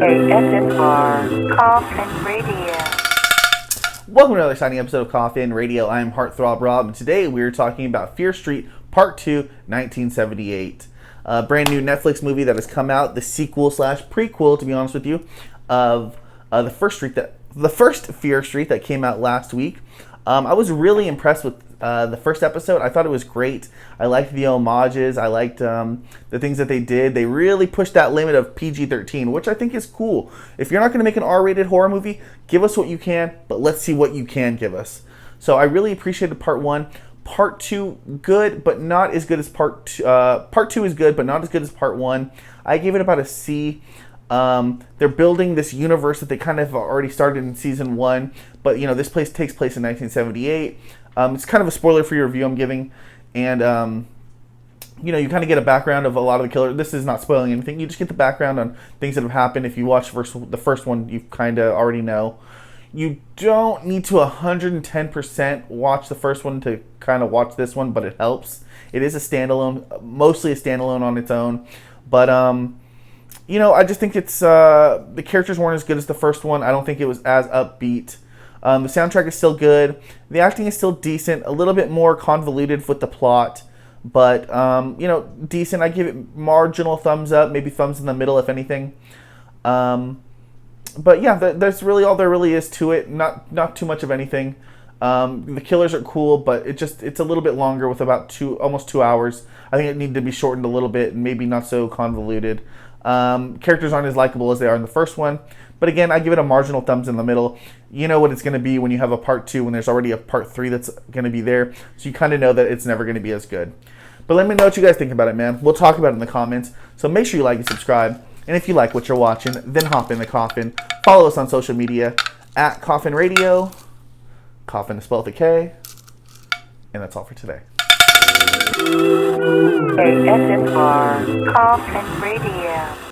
ASMR Coffin Radio. Welcome to another exciting episode of Coffin Radio. I'm Heartthrob Rob, and today we're talking about Fear Street Part 2, 1978. A brand new Netflix movie that has come out, the sequel slash prequel, to be honest with you, of the first Fear Street that came out last week. I was really impressed with the first episode. I thought it was great. I liked the homages. I liked the things that they did. They really pushed that limit of PG-13, which I think is cool. If you're not going to make an R-rated horror movie, give us what you can, but let's see what you can give us. So I really appreciated Part 1. Part 2, good, but not as good as Part 2. Part 2 is good, but not as good as Part 1. I gave it about a C. They're building this universe that they kind of already started in Season 1, but, you know, this place takes place in 1978. It's kind of a spoiler for your review I'm giving, and, you know, you kind of get a background of a lot of the killers. This is not spoiling anything. You just get the background on things that have happened. If you watch the first one, you kind of already know. You don't need to 110% watch the first one to kind of watch this one, but it helps. It is a standalone, mostly a standalone on its own, but, you know, I just think it's, the characters weren't as good as the first one. I don't think it was as upbeat. The soundtrack is still good. The acting is still decent. A little bit more convoluted with the plot, but, you know, decent. I give it marginal thumbs up, maybe thumbs in the middle, if anything. But yeah, that's really all there really is to it. Not too much of anything. The killers are cool, but it's a little bit longer with about almost 2 hours. I think it needed to be shortened a little bit and maybe not so convoluted. Characters aren't as likable as they are in the first one. But again, I give it a marginal thumbs in the middle. You know what it's going to be when you have a Part 2 when there's already a Part 3 that's going to be there. So you kind of know that it's never going to be as good. But let me know what you guys think about it, man. We'll talk about it in the comments. So make sure you like and subscribe. And if you like what you're watching, then hop in the coffin. Follow us on social media at Coffin Radio. Coffin is spelled with a K. And that's all for today. ASMR Coffin Radio.